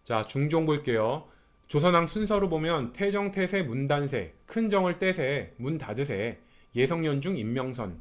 자, 중종 볼게요. 조선왕 순서로 보면 태정, 태세, 문단세, 큰정을 떼세, 문 닫으세, 예성연중, 임명선.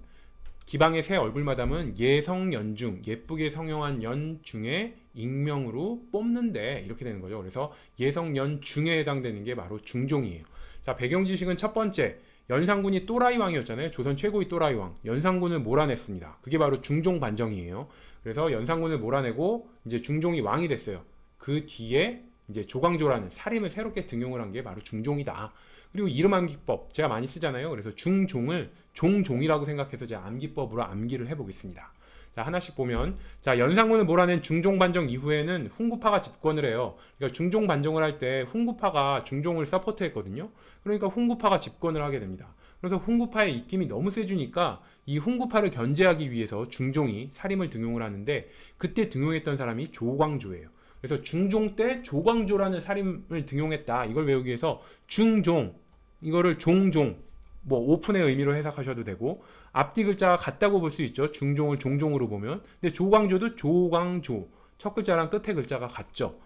기방의 새 얼굴마담은 예성연중, 예쁘게 성형한 연중에 익명으로 뽑는데 이렇게 되는 거죠. 그래서 예성연중에 해당되는 게 바로 중종이에요. 자, 배경 지식은 첫 번째, 연산군이 또라이 왕이었잖아요. 조선 최고의 또라이 왕. 연산군을 몰아냈습니다. 그게 바로 중종 반정이에요. 그래서 연산군을 몰아내고 이제 중종이 왕이 됐어요. 그 뒤에 이제 조광조라는 살인을 새롭게 등용을 한 게 바로 중종이다. 그리고 이름 암기법 제가 많이 쓰잖아요. 그래서 중종을 종종이라고 생각해서 제가 암기법으로 암기를 해보겠습니다. 자, 하나씩 보면, 자, 연산군을 몰아낸 중종 반정 이후에는 훈구파가 집권을 해요. 그러니까 중종 반정을 할 때 훈구파가 중종을 서포트했거든요. 그러니까 훈구파가 집권을 하게 됩니다. 그래서 훈구파의 입김이 너무 세주니까 이 훈구파를 견제하기 위해서 중종이 살인을 등용을 하는데, 그때 등용했던 사람이 조광조예요. 그래서 중종 때 조광조라는 살인을 등용했다. 이걸 외우기 위해서 중종, 이거를 종종, 뭐 오픈의 의미로 해석하셔도 되고, 앞뒤 글자가 같다고 볼 수 있죠. 중종을 종종으로 보면. 근데 조광조도 조광조, 첫 글자랑 끝의 글자가 같죠.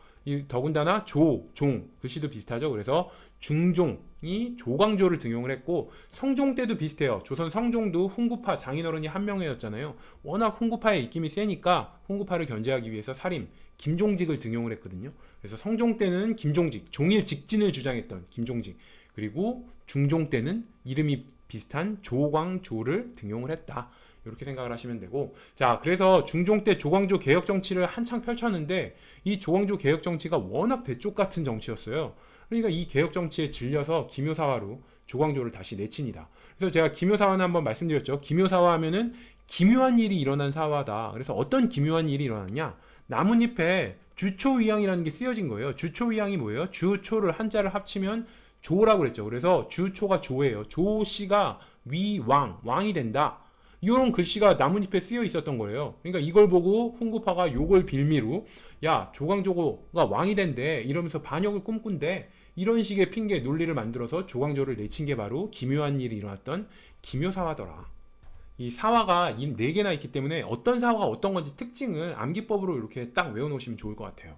더군다나 조, 종, 글씨도 비슷하죠. 그래서 중종이 조광조를 등용을 했고, 성종 때도 비슷해요. 조선 성종도 훈구파 장인어른이 한 명이었잖아요. 워낙 훈구파의 입김이 세니까 훈구파를 견제하기 위해서 살인, 김종직을 등용을 했거든요. 그래서 성종 때는 김종직, 종일 직진을 주장했던 김종직, 그리고 중종 때는 이름이 비슷한 조광조를 등용을 했다. 이렇게 생각을 하시면 되고, 자, 그래서 중종 때 조광조 개혁 정치를 한창 펼쳤는데, 이 조광조 개혁 정치가 워낙 대쪽 같은 정치였어요. 그러니까 이 개혁 정치에 질려서 기묘사화로 조광조를 다시 내친이다. 그래서 제가 기묘사화는 한번 말씀드렸죠. 기묘사화 하면은 기묘한 일이 일어난 사화다. 그래서 어떤 기묘한 일이 일어났냐? 나뭇잎에 주초위양이라는 게 쓰여진 거예요. 주초위양이 뭐예요? 주초를 한자를 합치면 조라고 그랬죠. 그래서 주초가 조예요. 조씨가 위왕, 왕이 된다. 이런 글씨가 나뭇잎에 쓰여 있었던 거예요. 그러니까 이걸 보고 훈구파가 요걸 빌미로, 야, 조광조가 왕이 된대 이러면서 반역을 꿈꾼대, 이런 식의 핑계 논리를 만들어서 조광조를 내친 게 바로 기묘한 일이 일어났던 기묘사화더라. 이 사화가 네 개나 있기 때문에 어떤 사화가 어떤 건지 특징을 암기법으로 이렇게 딱 외워놓으시면 좋을 것 같아요.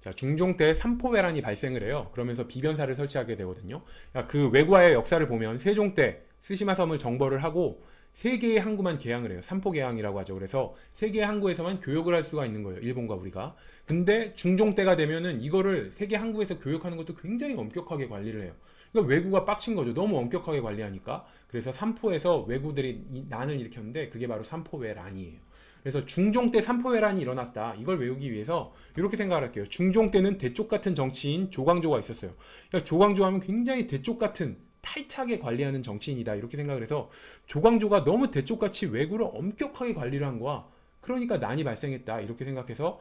자, 중종 때 삼포회란이 발생을 해요. 그러면서 비변사를 설치하게 되거든요. 그 외구와의 역사를 보면 세종 때 스시마 섬을 정벌을 하고 세 개의 항구만 개항을 해요. 삼포개항이라고 하죠. 그래서 세 개의 항구에서만 교역을 할 수가 있는 거예요. 일본과 우리가. 근데 중종 때가 되면은 이거를 세 개 항구에서 교역하는 것도 굉장히 엄격하게 관리를 해요. 그러니까 외구가 빡친 거죠. 너무 엄격하게 관리하니까. 그래서 삼포에서 외구들이 난을 일으켰는데 그게 바로 삼포회란이에요. 그래서 중종 때 삼포회란이 일어났다. 이걸 외우기 위해서 이렇게 생각을 할게요. 중종 때는 대쪽 같은 정치인 조광조가 있었어요. 그러니까 조광조 하면 굉장히 대쪽 같은 타이트하게 관리하는 정치인이다. 이렇게 생각을 해서 조광조가 너무 대쪽같이 외구를 엄격하게 관리를 한 거야. 그러니까 난이 발생했다. 이렇게 생각해서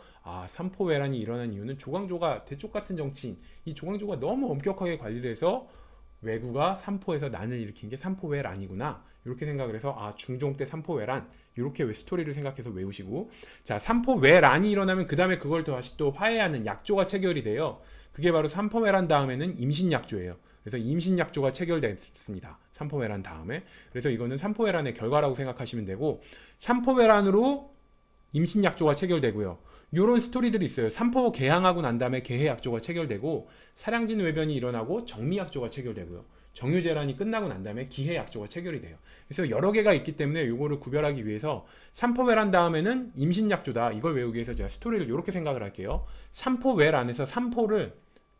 삼포회란이 일어난 이유는 조광조가 대쪽 같은 정치인, 이 조광조가 너무 엄격하게 관리를 해서 외구가 삼포에서 난을 일으킨 게 삼포회란이구나. 이렇게 생각을 해서 중종 때 삼포회란, 이렇게 스토리를 생각해서 외우시고, 자, 삼포회란이 일어나면 그 다음에 그걸 다시 또 화해하는 약조가 체결이 돼요. 그게 바로 삼포회란 다음에는 임신약조예요. 그래서 임신약조가 체결됐습니다. 삼포회란 다음에. 그래서 이거는 삼포회란의 결과라고 생각하시면 되고, 삼포회란으로 임신약조가 체결되고요. 이런 스토리들이 있어요. 삼포 개항하고 난 다음에 개해약조가 체결되고, 사량진 외변이 일어나고 정미약조가 체결되고요. 정유재란이 끝나고 난 다음에 기해약조가 체결이 돼요. 그래서 여러 개가 있기 때문에 이거를 구별하기 위해서 삼포회란 다음에는 임신약조다. 이걸 외우기 위해서 제가 스토리를 이렇게 생각을 할게요. 삼포회란에서 삼포를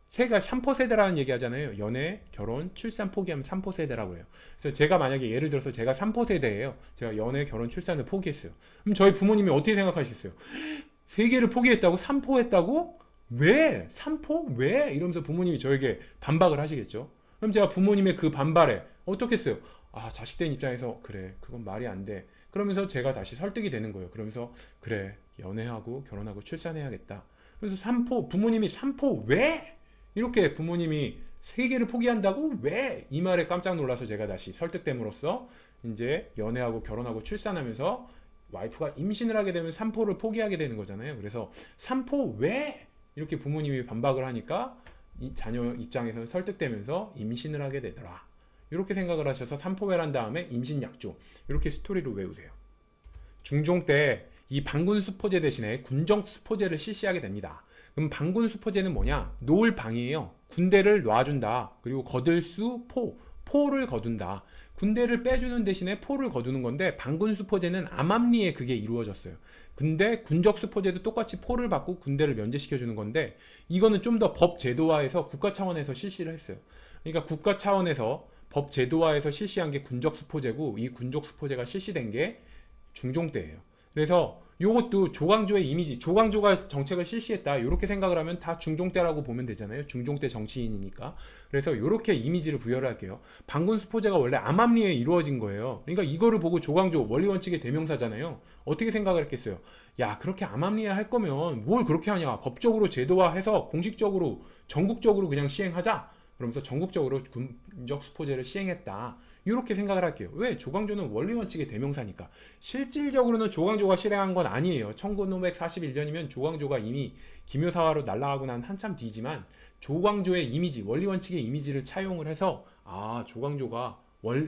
세가 3포세대라는 얘기 하잖아요. 연애, 결혼, 출산 포기하면 3포세대라고 해요. 그래서 제가 만약에 예를 들어서 제가 3포세대예요. 제가 연애, 결혼, 출산을 포기했어요. 그럼 저희 부모님이 어떻게 생각하셨어요? 세 개를 포기했다고? 3포했다고? 왜? 3포? 왜? 이러면서 부모님이 저에게 반박을 하시겠죠. 그럼 제가 부모님의 그 반발에 어떻게 했어요? 자식된 입장에서 그래, 그건 말이 안 돼. 그러면서 제가 다시 설득이 되는 거예요. 그러면서 그래, 연애하고 결혼하고 출산해야겠다. 그래서 3포, 부모님이 3포 왜? 이렇게 부모님이 세 개를 포기한다고? 왜? 이 말에 깜짝 놀라서 제가 다시 설득됨으로써 이제 연애하고 결혼하고 출산하면서 와이프가 임신을 하게 되면 삼포를 포기하게 되는 거잖아요. 그래서 삼포 왜? 이렇게 부모님이 반박을 하니까 이 자녀 입장에서는 설득되면서 임신을 하게 되더라. 이렇게 생각을 하셔서 삼포회란 다음에 임신약조, 이렇게 스토리로 외우세요. 중종 때 이 반군 수포제 대신에 군정 수포제를 실시하게 됩니다. 그럼 방군수포제는 뭐냐? 놓을 방이에요. 군대를 놔준다. 그리고 거들 수 포를 거둔다. 군대를 빼주는 대신에 포를 거두는 건데 방군수포제는 암암리에 그게 이루어졌어요. 근데 군적수포제도 똑같이 포를 받고 군대를 면제시켜주는 건데 이거는 좀 더 법 제도화해서 국가 차원에서 실시를 했어요. 그러니까 국가 차원에서 법 제도화해서 실시한 게 군적수포제고 이 군적수포제가 실시된 게 중종 때예요. 그래서 이것도 조광조의 이미지, 조광조가 정책을 실시했다 이렇게 생각을 하면 다 중종 때라고 보면 되잖아요. 중종 때 정치인이니까. 그래서 이렇게 이미지를 부여를 할게요. 방군수포제가 원래 암암리에 이루어진 거예요. 그러니까 이거를 보고 조광조 원리원칙의 대명사잖아요. 어떻게 생각을 했겠어요? 야, 그렇게 암암리에 할 거면 뭘 그렇게 하냐? 법적으로 제도화해서 공식적으로 전국적으로 그냥 시행하자. 그러면서 전국적으로 군적수포제를 시행했다. 이렇게 생각을 할게요. 왜? 조광조는 원리원칙의 대명사니까. 실질적으로는 조광조가 실행한 건 아니에요. 1941년이면 조광조가 이미 기묘사화로 날아가고 난 한참 뒤지만 조광조의 이미지, 원리원칙의 이미지를 차용을 해서 조광조가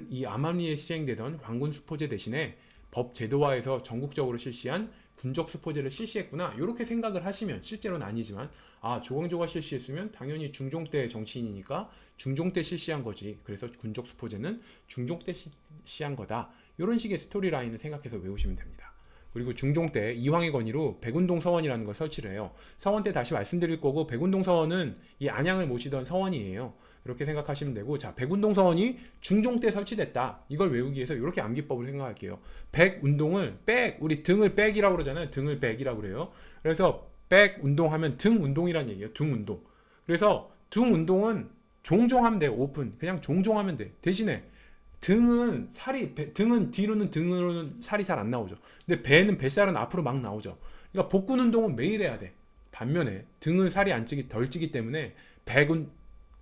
이 암암리에 시행되던 광군수포제 대신에 법 제도화에서 전국적으로 실시한 군적수포제를 실시했구나. 이렇게 생각을 하시면 실제로는 아니지만 조광조가 실시했으면 당연히 중종 때 정치인이니까 중종 때 실시한 거지. 그래서 군적수포제는 중종 때 실시한 거다. 이런 식의 스토리라인을 생각해서 외우시면 됩니다. 그리고 중종 때 이황의 건의로 백운동 서원이라는 걸 설치를 해요. 서원 때 다시 말씀드릴 거고 백운동 서원은 이 안양을 모시던 서원이에요. 이렇게 생각하시면 되고 자 백운동 서원이 중종 때 설치됐다. 이걸 외우기 위해서 이렇게 암기법을 생각할게요. 백운동을 우리 등을 백이라고 그러잖아요. 등을 백이라고 그래요. 그래서 백운동하면 등운동이란 얘기예요. 등운동. 그래서 등운동은 종종 하면 돼요. 오픈. 그냥 종종 하면 돼. 대신에 등은 뒤로는 살이 잘 안 나오죠. 근데 배는 뱃살은 앞으로 막 나오죠. 그러니까 복근 운동은 매일 해야 돼. 반면에 등은 살이 덜 찌기 때문에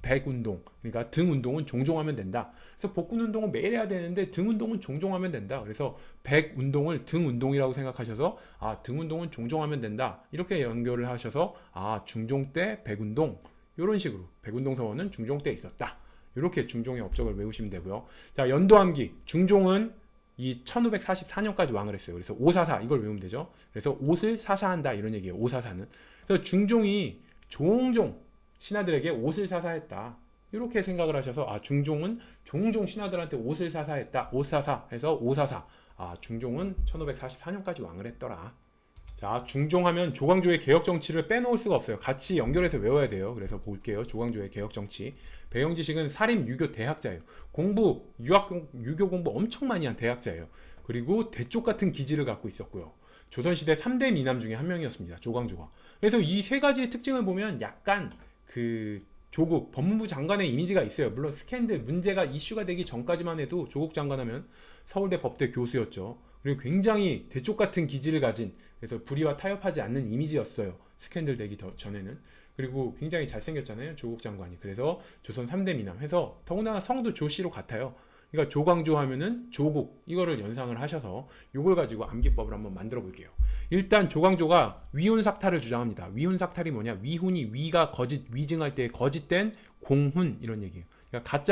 백운동, 그러니까 등 운동은 종종 하면 된다. 그래서 복근 운동은 매일 해야 되는데 등 운동은 종종 하면 된다. 그래서 백 운동을 등 운동이라고 생각하셔서 등 운동은 종종 하면 된다. 이렇게 연결을 하셔서 중종 때 백운동 이런 식으로 백운동 서원은 중종 때 있었다. 이렇게 중종의 업적을 외우시면 되고요. 자, 연도암기. 중종은 이 1544년까지 왕을 했어요. 그래서 544 이걸 외우면 되죠. 그래서 옷을 사사한다 이런 얘기예요. 544는. 그래서 중종이 종종 신하들에게 옷을 사사했다. 이렇게 생각을 하셔서 중종은 종종 신하들한테 옷을 사사했다. 옷사사 해서 544. 중종은 1544년까지 왕을 했더라. 자, 중종하면 조광조의 개혁 정치를 빼놓을 수가 없어요. 같이 연결해서 외워야 돼요. 그래서 볼게요. 조광조의 개혁 정치. 배영지식은 사립 유교 대학자예요. 유교 공부 엄청 많이 한 대학자예요. 그리고 대쪽 같은 기질을 갖고 있었고요. 조선시대 3대 미남 중에 한 명이었습니다. 조광조가. 그래서 이 세 가지의 특징을 보면 약간 조국 법무부 장관의 이미지가 있어요. 물론 스캔들 문제가 이슈가 되기 전까지만 해도 조국 장관 하면 서울대 법대 교수였죠. 그리고 굉장히 대쪽 같은 기질을 가진 그래서 불의와 타협하지 않는 이미지였어요. 스캔들 되기 전에는. 그리고 굉장히 잘생겼잖아요. 조국 장관이. 그래서 조선 3대 미남 해서 더군다나 성도 조씨로 같아요. 그러니까 조광조 하면은 조국 이거를 연상을 하셔서 이걸 가지고 암기법을 한번 만들어 볼게요. 일단 조광조가 위훈삭탈을 주장합니다. 위훈삭탈이 뭐냐? 위가 거짓 위증할 때 거짓된 공훈 이런 얘기예요. 그러니까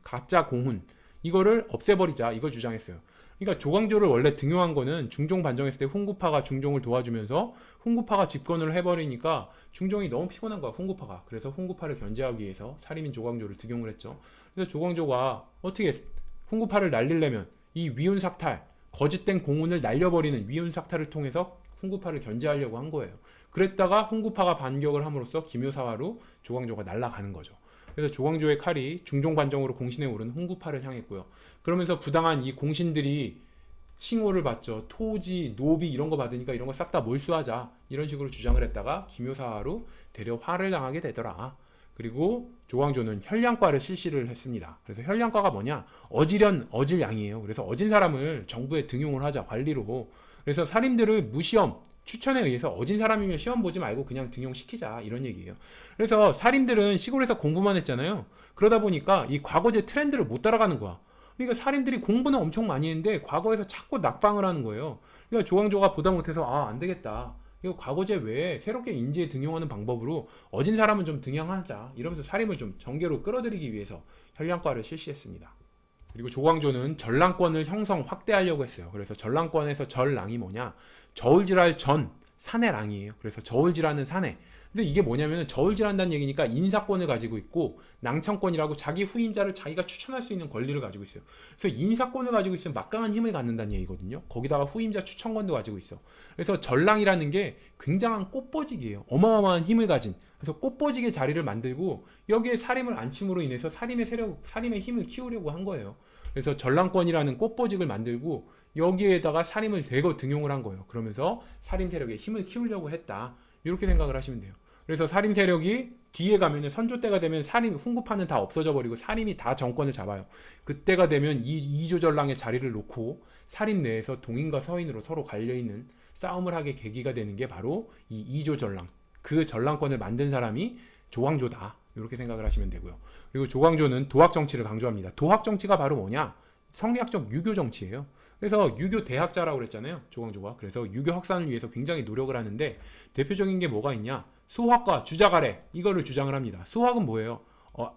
가짜 공훈 이거를 없애버리자 이걸 주장했어요. 그러니까 조광조를 원래 등용한 거는 중종 반정했을 때 훈구파가 중종을 도와주면서 훈구파가 집권을 해버리니까 중종이 너무 피곤한 거야 훈구파가. 그래서 훈구파를 견제하기 위해서 살인민 조광조를 등용을 했죠. 그래서 조광조가 어떻게 훈구파를 날리려면 이 위훈삭탈 거짓된 공훈을 날려버리는 위훈삭탈을 통해서 훈구파를 견제하려고 한 거예요. 그랬다가 훈구파가 반격을 함으로써 기묘사화로 조광조가 날아가는 거죠. 그래서 조광조의 칼이 중종 반정으로 공신에 오른 훈구파를 향했고요. 그러면서 부당한 이 공신들이 칭호를 받죠. 토지, 노비 이런 거 받으니까 이런 거 싹 다 몰수하자. 이런 식으로 주장을 했다가 기묘사화로 대려 화를 당하게 되더라. 그리고 조광조는 혈량과를 실시를 했습니다. 그래서 혈량과가 뭐냐? 어질 양이에요. 그래서 어진 사람을 정부에 등용을 하자, 관리로. 그래서 살인들을 무시험, 추천에 의해서 어진 사람이면 시험 보지 말고 그냥 등용시키자. 이런 얘기예요. 그래서 살인들은 시골에서 공부만 했잖아요. 그러다 보니까 이 과거제 트렌드를 못 따라가는 거야. 그러니까 살인들이 공부는 엄청 많이 했는데 과거에서 자꾸 낙방을 하는 거예요. 그러니까 조광조가 보다 못해서 안 되겠다. 이거 과거제 외에 새롭게 인지에 등용하는 방법으로 어진 사람은 좀 등용하자. 이러면서 살인을 좀 정계로 끌어들이기 위해서 혈량과를 실시했습니다. 그리고 조광조는 전랑권을 확대하려고 했어요. 그래서 전랑권에서 전랑이 뭐냐? 저울질할 산의 랑이에요. 그래서 저울질하는 산에 근데 이게 뭐냐면 저울질한다는 얘기니까 인사권을 가지고 있고 낭창권이라고 자기 후임자를 자기가 추천할 수 있는 권리를 가지고 있어요. 그래서 인사권을 가지고 있으면 막강한 힘을 갖는다는 얘기거든요. 거기다가 후임자 추천권도 가지고 있어. 그래서 전랑이라는 게 굉장한 꽃보직이에요. 어마어마한 힘을 가진. 그래서 꽃보직의 자리를 만들고 여기에 살인을 안침으로 인해서 살인의 힘을 키우려고 한 거예요. 그래서 전랑권이라는 꽃보직을 만들고 여기에다가 살인을 대거 등용을 한 거예요. 그러면서 살인 세력의 힘을 키우려고 했다. 이렇게 생각을 하시면 돼요. 그래서 살인 세력이 뒤에 가면은 선조 때가 되면 훈구파는 다 없어져 버리고 살인이 다 정권을 잡아요. 그때가 되면 이 이조전랑의 자리를 놓고 살인 내에서 동인과 서인으로 서로 갈려있는 싸움을 하게 계기가 되는 게 바로 이 이조전랑. 그 전랑권을 만든 사람이 조광조다. 이렇게 생각을 하시면 되고요. 그리고 조광조는 도학 정치를 강조합니다. 도학 정치가 바로 뭐냐? 성리학적 유교 정치예요. 그래서 유교 대학자라고 그랬잖아요. 조광조가. 그래서 유교 확산을 위해서 굉장히 노력을 하는데 대표적인 게 뭐가 있냐? 소학과 주자가래 이거를 주장을 합니다. 소학은 뭐예요?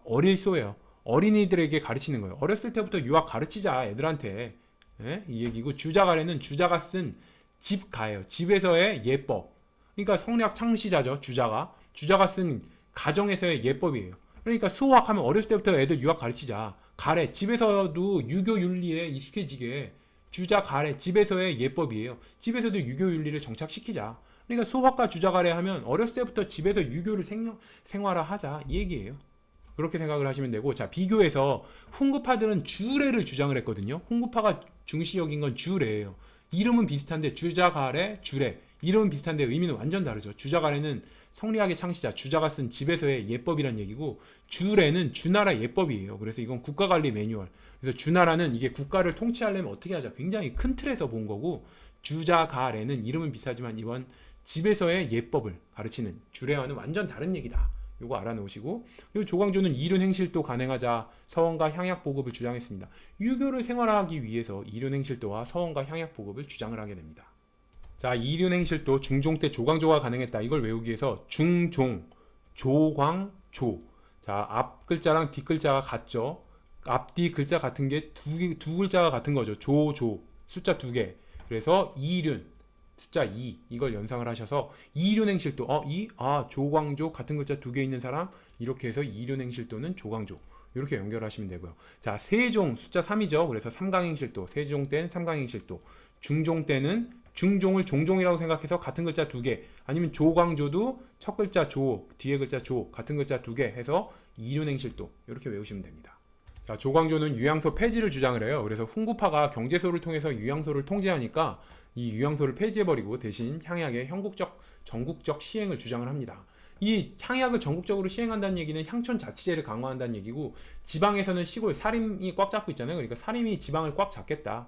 어릴 소예요. 어린이들에게 가르치는 거예요. 어렸을 때부터 유학 가르치자 애들한테. 예? 이 얘기고 주자가래는 주자가 쓴 집가예요. 집에서의 예법. 그러니까 성리학 창시자죠. 주자가 쓴 가정에서의 예법이에요. 그러니까 소학하면 어렸을 때부터 애들 유학 가르치자. 가래 집에서도 유교 윤리에 익숙해지게 주자 가래 집에서의 예법이에요. 집에서도 유교 윤리를 정착시키자. 그러니까 소학과 주자 가래 하면 어렸을 때부터 집에서 유교를 생활화하자 이 얘기예요. 그렇게 생각을 하시면 되고 자 비교해서 훈구파들은 주례를 주장을 했거든요. 훈구파가 중시 여긴 건 주례예요. 이름은 비슷한데 주자 가래 주례 이름은 비슷한데 의미는 완전 다르죠. 주자 가래는 성리학의 창시자 주자가 쓴 집에서의 예법이란 얘기고 주례는 주나라 예법이에요. 그래서 이건 국가관리 매뉴얼. 그래서 주나라는 이게 국가를 통치하려면 어떻게 하자 굉장히 큰 틀에서 본 거고 주자 가래는 이름은 비슷하지만 이번 집에서의 예법을 가르치는 주례와는 완전 다른 얘기다. 요거 알아놓으시고 그리고 조광조는 이륜행실도 간행하자 서원과 향약 보급을 주장했습니다. 유교를 생활화하기 위해서 이륜행실도와 서원과 향약 보급을 주장을 하게 됩니다. 자, 이륜행실도 중종 때 조광조가 가능했다. 이걸 외우기 위해서 중종, 조광조. 자, 앞 글자랑 뒷 글자가 같죠. 앞뒤 글자 같은 게 두 글자가 같은 거죠. 조. 숫자 2개. 그래서 이륜. 숫자 2 이걸 연상을 하셔서 이륜행실도 조광조 같은 글자 2개 있는 사람 이렇게 해서 이륜행실도는 조광조 이렇게 연결하시면 되고요. 자 세종 숫자 3이죠. 그래서 삼강행실도 세종 때는 삼강행실도 중종 때는 중종을 종종이라고 생각해서 같은 글자 2개 아니면 조광조도 첫 글자 조 뒤에 글자 조 같은 글자 2개 해서 이륜행실도 이렇게 외우시면 됩니다. 자 조광조는 유양소 폐지를 주장을 해요. 그래서 훈구파가 경제소를 통해서 유양소를 통제하니까 이 유양소를 폐지해버리고 대신 향약의 전국적 시행을 주장을 합니다. 이 향약을 전국적으로 시행한다는 얘기는 향촌 자치제를 강화한다는 얘기고 지방에서는 시골 사림이 꽉 잡고 있잖아요. 그러니까 사림이 지방을 꽉 잡겠다.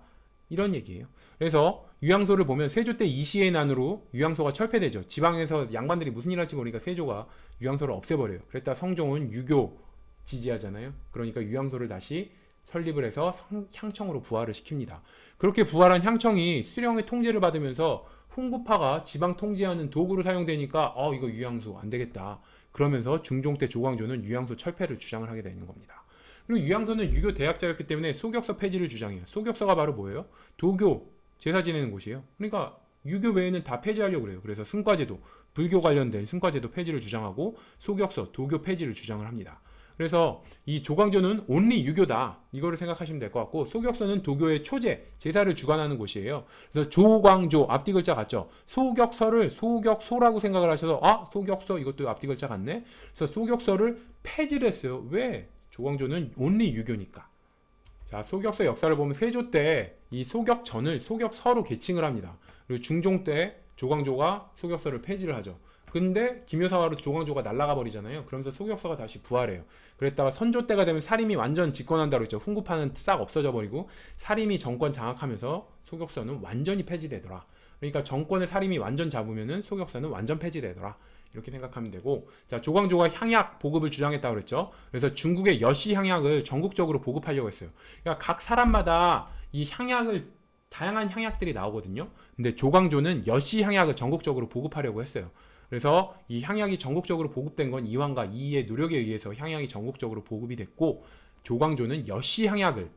이런 얘기예요. 그래서 유양소를 보면 세조 때 이시의 난으로 유양소가 철폐되죠. 지방에서 양반들이 무슨 일 할지 모르니까 세조가 유양소를 없애버려요. 그랬다 성종은 유교 지지하잖아요. 그러니까 유양소를 다시 설립을 해서 향청으로 부활을 시킵니다. 그렇게 부활한 향청이 수령의 통제를 받으면서 훈구파가 지방 통제하는 도구로 사용되니까 이거 유양소 안 되겠다. 그러면서 중종 때 조광조는 유양소 철폐를 주장을 하게 되는 겁니다. 그리고 유양소는 유교 대학자였기 때문에 소격서 폐지를 주장해요. 소격서가 바로 뭐예요? 도교 제사 지내는 곳이에요. 그러니까 유교 외에는 다 폐지하려고 그래요. 그래서 승과제도 불교 관련된 승과제도 폐지를 주장하고 소격서 도교 폐지를 주장을 합니다. 그래서 이 조광조는 온리 유교다 이거를 생각하시면 될 것 같고 소격서는 도교의 초제 제사를 주관하는 곳이에요. 그래서 조광조 앞뒤 글자 같죠. 소격서를 소격소라고 생각을 하셔서 소격서 이것도 앞뒤 글자 같네. 그래서 소격서를 폐지를 했어요. 왜? 조광조는 온리 유교니까. 자 소격서 역사를 보면 세조 때 이 소격전을 소격서로 계칭을 합니다. 그리고 중종 때 조광조가 소격서를 폐지를 하죠. 근데 김효사화로 조광조가 날아가 버리잖아요. 그러면서 소격서가 다시 부활해요. 그랬다가 선조 때가 되면 사림이 완전 집권한다고 했죠. 훈구파는 싹 없어져 버리고 사림이 정권 장악하면서 소격서는 완전히 폐지되더라. 그러니까 정권을 사림이 완전 잡으면은 소격서는 완전 폐지되더라. 이렇게 생각하면 되고 자 조광조가 향약 보급을 주장했다고 그랬죠. 그래서 중국의 여시 향약을 전국적으로 보급하려고 했어요. 그러니까 각 사람마다 이 향약을 다양한 향약들이 나오거든요. 근데 조광조는 여시 향약을 전국적으로 보급하려고 했어요. 그래서 이 향약이 전국적으로 보급된 건 이황과 이이의 노력에 의해서 향약이 전국적으로 보급이 됐고 조광조는 여시 향약을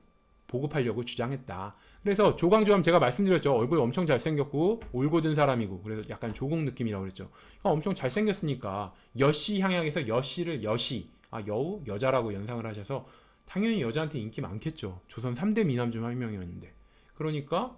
보급하려고 주장했다. 그래서 조광조하면 제가 말씀드렸죠. 얼굴 엄청 잘생겼고 올곧은 사람이고 그래서 약간 조국 느낌이라고 그랬죠. 엄청 잘생겼으니까 여씨 향약에서 여씨를 여씨, 여우, 여자라고 연상을 하셔서 당연히 여자한테 인기 많겠죠. 조선 3대 미남 중 한 명이었는데. 그러니까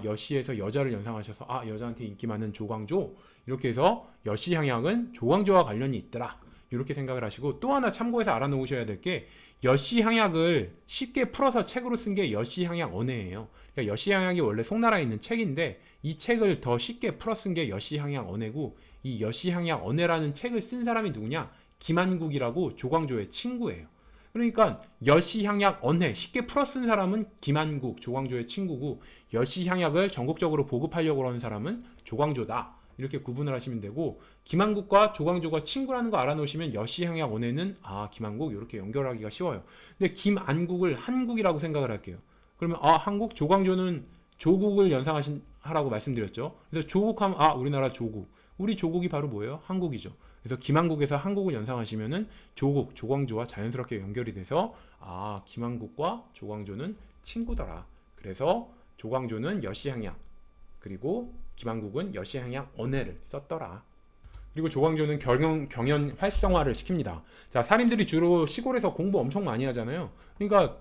여씨에서 여자를 연상하셔서 여자한테 인기 많은 조광조 이렇게 해서 여씨 향약은 조광조와 관련이 있더라. 이렇게 생각을 하시고 또 하나 참고해서 알아놓으셔야 될 게 여씨 향약을 쉽게 풀어서 책으로 쓴 게 여씨 향약 언해예요. 그러니까 여씨 향약이 원래 송나라에 있는 책인데 이 책을 더 쉽게 풀어 쓴 게 여씨 향약 언해고 이 여씨 향약 언해라는 책을 쓴 사람이 누구냐? 김한국이라고 조광조의 친구예요. 그러니까 여시향약 언해 쉽게 풀어 쓴 사람은 김한국, 조광조의 친구고 여시향약을 전국적으로 보급하려고 하는 사람은 조광조다. 이렇게 구분을 하시면 되고 김한국과 조광조가 친구라는 거 알아놓으시면 여시향약 언해는 김한국 이렇게 연결하기가 쉬워요. 근데 김안국을 한국이라고 생각을 할게요. 그러면 한국 조광조는 조국을 연상하라고 말씀드렸죠. 그래서 조국하면 우리나라 조국. 우리 조국이 바로 뭐예요? 한국이죠. 그래서 김한국에서 한국을 연상하시면은 조국, 조광조와 자연스럽게 연결이 돼서 김한국과 조광조는 친구더라. 그래서 조광조는 여시향약 그리고 김한국은 여시향약 언해를 썼더라. 그리고 조광조는 경연 활성화를 시킵니다. 자, 사림들이 주로 시골에서 공부 엄청 많이 하잖아요. 그러니까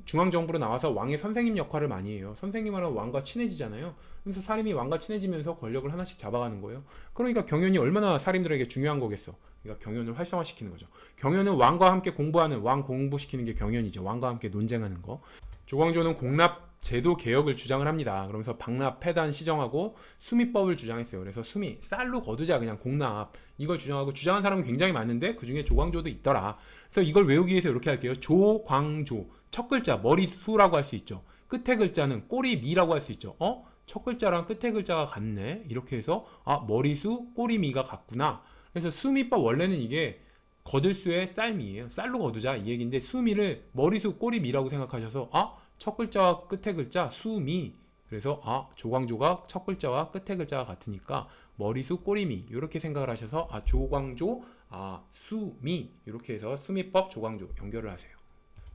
중앙정부로 나와서 왕의 선생님 역할을 많이 해요. 선생님하고 왕과 친해지잖아요. 그래서 사림이 왕과 친해지면서 권력을 하나씩 잡아가는 거예요. 그러니까 경연이 얼마나 사림들에게 중요한 거겠어. 그러니까 경연을 활성화시키는 거죠. 경연은 왕과 함께 공부하는, 왕 공부시키는 게 경연이죠. 왕과 함께 논쟁하는 거. 조광조는 공납 제도 개혁을 주장을 합니다. 그러면서 박납, 폐단 시정하고 수미법을 주장했어요. 그래서 수미, 쌀로 거두자 그냥 공납 이걸 주장하고 주장한 사람은 굉장히 많은데 그 중에 조광조도 있더라. 그래서 이걸 외우기 위해서 이렇게 할게요. 조광조 첫 글자 머리수라고 할 수 있죠. 끝에 글자는 꼬리미라고 할 수 있죠. 첫 글자랑 끝에 글자가 같네. 이렇게 해서 머리수, 꼬리미가 같구나. 그래서 수미법 원래는 이게 거들수의 쌀미예요. 쌀로 거두자 이 얘기인데 수미를 머리수, 꼬리미라고 생각하셔서 첫 글자와 끝에 글자 수미. 그래서 조광조가 첫 글자와 끝에 글자가 같으니까 머리수, 꼬리미 이렇게 생각을 하셔서 조광조, 수미 이렇게 해서 수미법, 조광조 연결을 하세요.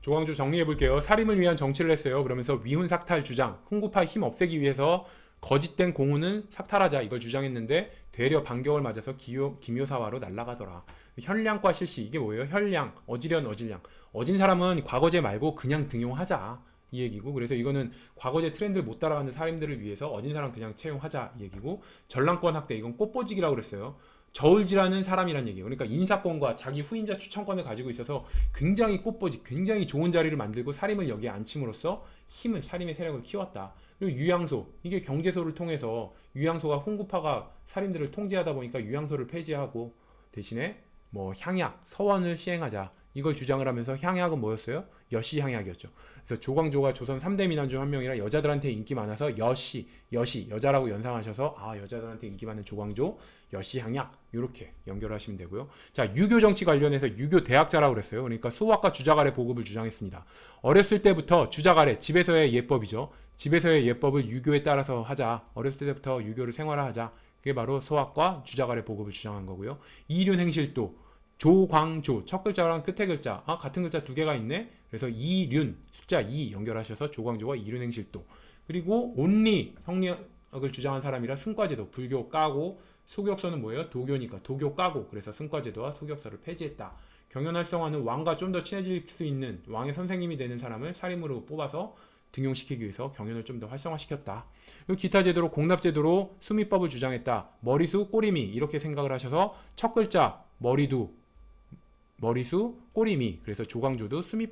조광조 정리해 볼게요. 사림을 위한 정치를 했어요. 그러면서 위훈 삭탈 주장, 훈구파 힘 없애기 위해서 거짓된 공훈은 삭탈하자 이걸 주장했는데 되려 반격을 맞아서 기묘사화로 날아가더라. 현량과 실시 이게 뭐예요? 현량, 어지련, 어질량. 어진 사람은 과거제 말고 그냥 등용하자 이 얘기고 그래서 이거는 과거제 트렌드를 못 따라가는 사람들을 위해서 어진 사람 그냥 채용하자 이 얘기고 전랑권 확대 이건 꽃보직이라고 그랬어요. 저울질하는 사람이란 얘기예요. 그러니까 인사권과 자기 후임자 추천권을 가지고 있어서 굉장히 꽃보직, 굉장히 좋은 자리를 만들고 사림을 여기에 앉힘으로써 힘을 사림의 세력을 키웠다. 그리고 유양소 이게 경제소를 통해서 유양소가 훈구파가 사림들을 통제하다 보니까 유양소를 폐지하고 대신에 향약, 서원을 시행하자 이걸 주장을 하면서 향약은 뭐였어요? 여시향약이었죠. 그래서 조광조가 조선 3대 미남 중 한 명이라 여자들한테 인기 많아서 여시, 여자라고 연상하셔서 여자들한테 인기 많은 조광조, 여시향약 이렇게 연결하시면 되고요. 자, 유교 정치 관련해서 유교 대학자라고 그랬어요. 그러니까 소학과 주작 아래 보급을 주장했습니다. 어렸을 때부터 주작 아래 집에서의 예법이죠. 집에서의 예법을 유교에 따라서 하자. 어렸을 때부터 유교를 생활화하자. 그게 바로 소학과 주작 아래 보급을 주장한 거고요. 이륜 행실도 조광조 첫 글자랑 끝에 글자 같은 글자 두 개가 있네. 그래서 이륜 숫자 2 연결하셔서 조광조와 이륜 행실도 그리고 온리 성리학을 주장한 사람이라 승과제도 불교 까고 수격서는 뭐예요? 도교니까 도교 까고 그래서 승과제도와 수격서를 폐지했다. 경연 활성화는 왕과 좀 더 친해질 수 있는 왕의 선생님이 되는 사람을 사림으로 뽑아서 등용시키기 위해서 경연을 좀 더 활성화시켰다. 그리고 기타 제도로 공납제도로 수미법을 주장했다. 머리수, 꼬리미 이렇게 생각을 하셔서 첫 글자 머리수, 꼬리미 그래서 조광조도 수미법